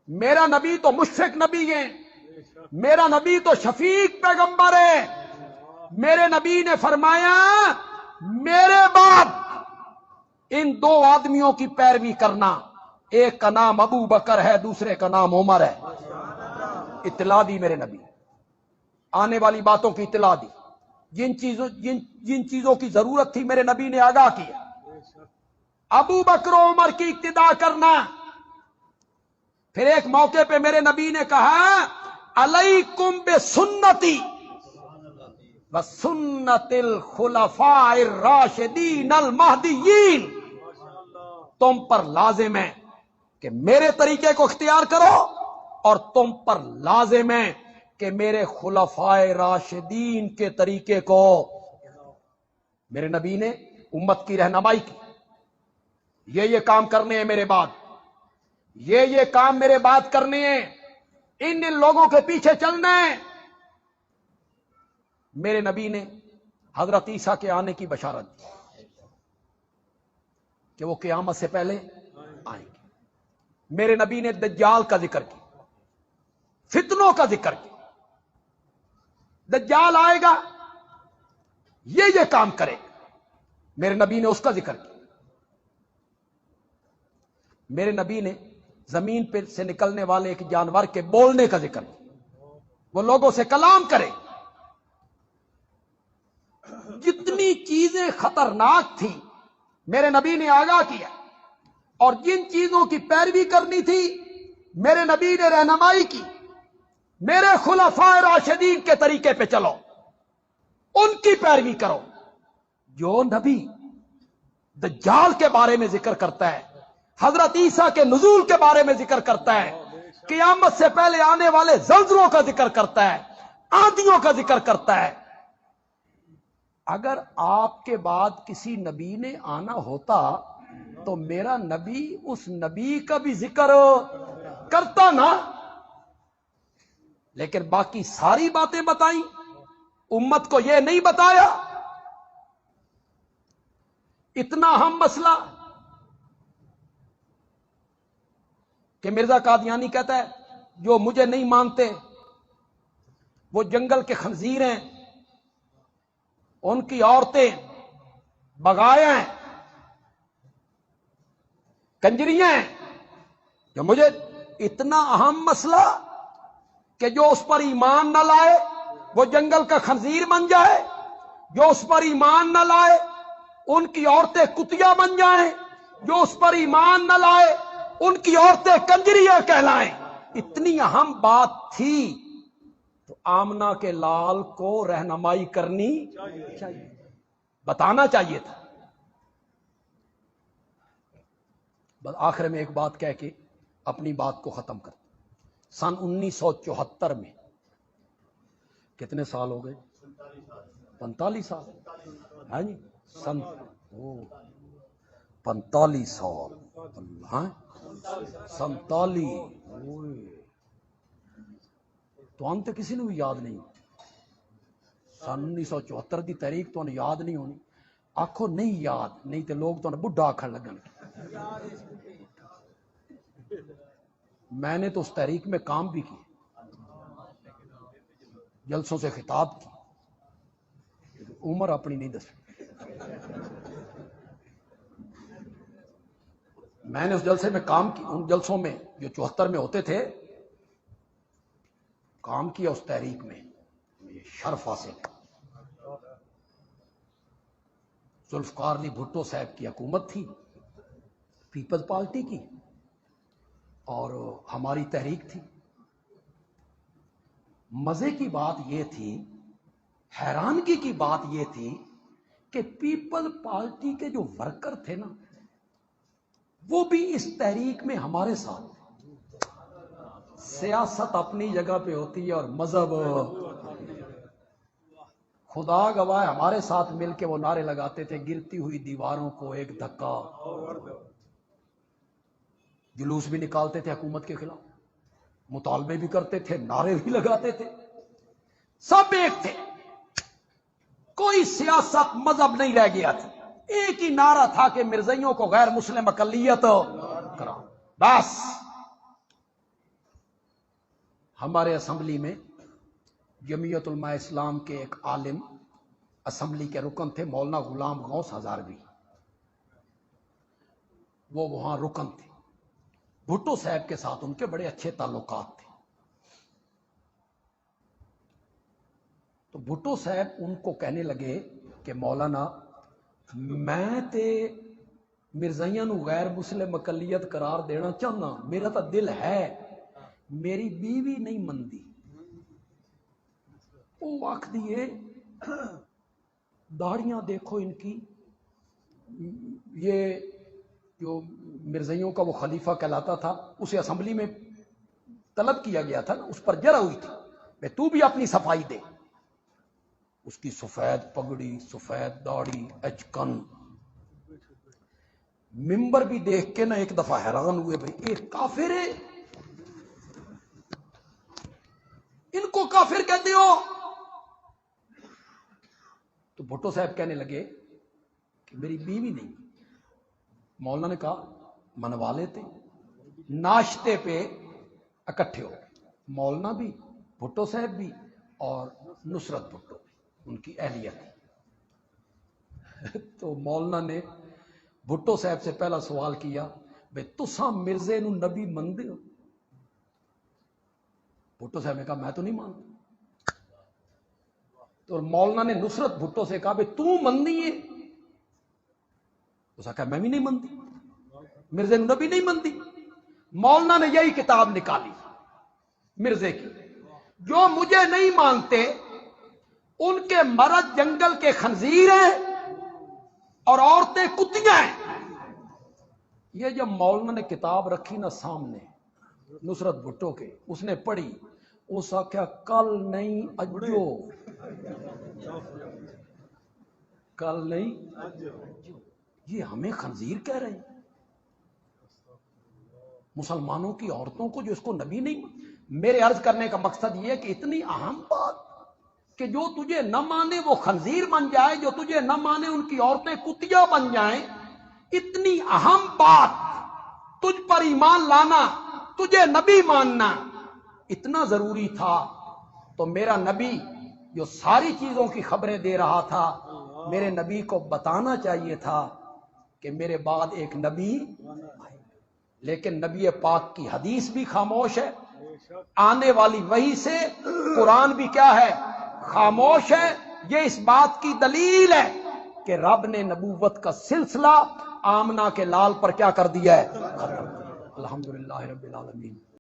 میرا نبی تو مشفق نبی ہے، میرا نبی تو شفیق پیغمبر ہے۔ میرے نبی نے فرمایا میرے بعد ان دو آدمیوں کی پیروی کرنا، ایک کا نام ابو بکر ہے، دوسرے کا نام عمر ہے۔ اطلاع دی میرے نبی، آنے والی باتوں کی اطلاع دی، جن چیزوں کی ضرورت تھی میرے نبی نے آگاہ کیا۔ ابو بکر و عمر کی اقتداء کرنا۔ پھر ایک موقع پہ میرے نبی نے کہا علیکم بسنتی وسنت الخلفاء الراشدین المہدیین، تم پر لازم ہے کہ میرے طریقے کو اختیار کرو، اور تم پر لازم ہے کہ میرے خلفاء راشدین کے طریقے کو۔ میرے نبی نے امت کی رہنمائی کی، یہ کام کرنے ہیں میرے بعد، یہ کام میرے بعد کرنے ہیں، ان لوگوں کے پیچھے چلنا ہے۔ میرے نبی نے حضرت عیسیٰ کے آنے کی بشارت دی کہ وہ قیامت سے پہلے آئیں گے۔ میرے نبی نے دجال کا ذکر کیا، فتنوں کا ذکر کیا، دجال آئے گا، یہ کام کرے گا، میرے نبی نے اس کا ذکر کیا۔ میرے نبی نے زمین پہ سے نکلنے والے ایک جانور کے بولنے کا ذکر کیا، وہ لوگوں سے کلام کرے۔ جتنی چیزیں خطرناک تھی میرے نبی نے آگاہ کیا، اور جن چیزوں کی پیروی کرنی تھی میرے نبی نے رہنمائی کی۔ میرے خلفاء راشدین کے طریقے پہ چلو، ان کی پیروی کرو۔ جو نبی دجال کے بارے میں ذکر کرتا ہے، حضرت عیسیٰ کے نزول کے بارے میں ذکر کرتا ہے، قیامت سے پہلے آنے والے زلزلوں کا ذکر کرتا ہے، آندھیوں کا ذکر کرتا ہے، اگر آپ کے بعد کسی نبی نے آنا ہوتا تو میرا نبی اس نبی کا بھی ذکر کرتا نا۔ لیکن باقی ساری باتیں بتائیں، امت کو یہ نہیں بتایا۔ اتنا اہم مسئلہ کہ مرزا قادیانی کہتا ہے جو مجھے نہیں مانتے وہ جنگل کے خنزیر ہیں، ان کی عورتیں بغایا ہیں، کنجریاں ہیں۔ جو مجھے اتنا اہم مسئلہ کہ جو اس پر ایمان نہ لائے وہ جنگل کا خنزیر بن جائے، جو اس پر ایمان نہ لائے ان کی عورتیں کتیا بن جائیں، جو اس پر ایمان نہ لائے ان کی عورتیں کنجریاں کہلائیں۔ اتنی اہم بات تھی تو آمنہ کے لال کو رہنمائی کرنی چاہیے، بتانا چاہیے تھا۔ بس آخر میں ایک بات کہہ کے اپنی بات کو ختم کر۔ سن 1974 میں کتنے سال ہو گئے؟ 45 سال، ہے جی، سن 45 سال، اللہ 47، تو ہم تو کسی نے بھی یاد نہیں۔ سن 1974 دی تاریخ تو یاد نہیں ہونی، آخو نہیں یاد، نہیں تو لوگ تو بڈھا آخر لگن۔ میں نے تو اس تحریک میں کام بھی کی، جلسوں سے خطاب کی، عمر اپنی نہیں دس۔ میں نے اس جلسے میں کام کی، ان جلسوں میں جو 74 میں ہوتے تھے کام کیا، اس تحریک میں یہ شرف حاصل۔ ذوالفقار علی بھٹو صاحب کی حکومت تھی، پیپلز پارٹی کی، اور ہماری تحریک تھی۔ مزے کی بات یہ تھی، حیرانگی کی بات یہ تھی کہ پیپل پارٹی کے جو ورکر تھے نا وہ بھی اس تحریک میں ہمارے ساتھ۔ سیاست اپنی جگہ پہ ہوتی ہے اور مذہب، خدا گواہ ہمارے ساتھ مل کے وہ نعرے لگاتے تھے، گرتی ہوئی دیواروں کو ایک دھکا، جلوس بھی نکالتے تھے حکومت کے خلاف، مطالبے بھی کرتے تھے، نعرے بھی لگاتے تھے، سب ایک تھے، کوئی سیاست مذہب نہیں رہ گیا تھا، ایک ہی نعرہ تھا کہ مرزائیوں کو غیر مسلم اقلیت کرا، بس۔ ہمارے اسمبلی میں جمعیت علماء اسلام کے ایک عالم اسمبلی کے رکن تھے، مولانا غلام غوث ہزاروی، وہ وہاں رکن تھے۔ بھٹو صاحب کے ساتھ ان کے بڑے اچھے تعلقات تھے، تو بھٹو صاحب ان کو کہنے لگے کہ مولانا میں تے مرزائیاں نو غیر مسلم اقلیت قرار دینا چاہنا، میرا تو دل ہے، میری بیوی نہیں مندی۔ وہ آکھ دیے داڑیاں دیکھو ان کی، یہ جو مرزائیوں کا وہ خلیفہ کہلاتا تھا، اسے اسمبلی میں طلب کیا گیا تھا نا، اس پر جرا ہوئی تھی کہ تو بھی اپنی صفائی دے۔ اس کی سفید پگڑی، سفید داڑھی، اچکن، ممبر بھی دیکھ کے نا ایک دفعہ حیران ہوئے، بھائی ایک کافر ہے، ان کو کافر کہتے ہو؟ تو بھٹو صاحب کہنے لگے کہ میری بیوی نہیں۔ مولانا نے کہا منوا لیتے، ناشتے پہ اکٹھے ہو، مولانا بھی، بھٹو صاحب بھی، اور نصرت بھٹو بھی، ان کی اہلیہ تھی۔ تو مولانا نے بھٹو صاحب سے پہلا سوال کیا، بھئی تساں مرزے نو نبی مندے ہو؟ بھٹو صاحب نے کہا میں تو نہیں مانتا۔ تو مولانا نے نصرت بھٹو سے کہا بھئی تو مندی ہے؟ اس نے کہا میں بھی نہیں مندی، مرزے نو نبی نہیں مندی۔ مولانا نے یہی کتاب نکالی مرزے کی، جو مجھے نہیں مانتے ان کے مرد جنگل کے خنزیر ہیں اور عورتیں کتیاں ہیں۔ یہ جب مولانا نے کتاب رکھی نا سامنے نصرت بھٹو کے، اس نے پڑھی، اس آخیا کل نہیں اجو، کل نہیں، یہ ہمیں خنزیر کہہ رہے ہیں، مسلمانوں کی عورتوں کو جو اس کو نبی نہیں۔ میرے عرض کرنے کا مقصد یہ ہے کہ اتنی اہم بات کہ جو تجھے نہ مانے وہ خنزیر بن جائے، جو تجھے نہ مانے ان کی عورتیں کتیا بن جائیں، اتنی اہم بات، تجھ پر ایمان لانا، تجھے نبی ماننا اتنا ضروری تھا۔ تو میرا نبی جو ساری چیزوں کی خبریں دے رہا تھا، میرے نبی کو بتانا چاہیے تھا کہ میرے بعد ایک نبی، لیکن نبی پاک کی حدیث بھی خاموش ہے، آنے والی وحی سے قرآن بھی کیا ہے؟ خاموش ہے۔ یہ اس بات کی دلیل ہے کہ رب نے نبوت کا سلسلہ آمنہ کے لال پر کیا کر دیا ہے؟ الحمدللہ رب العالمین۔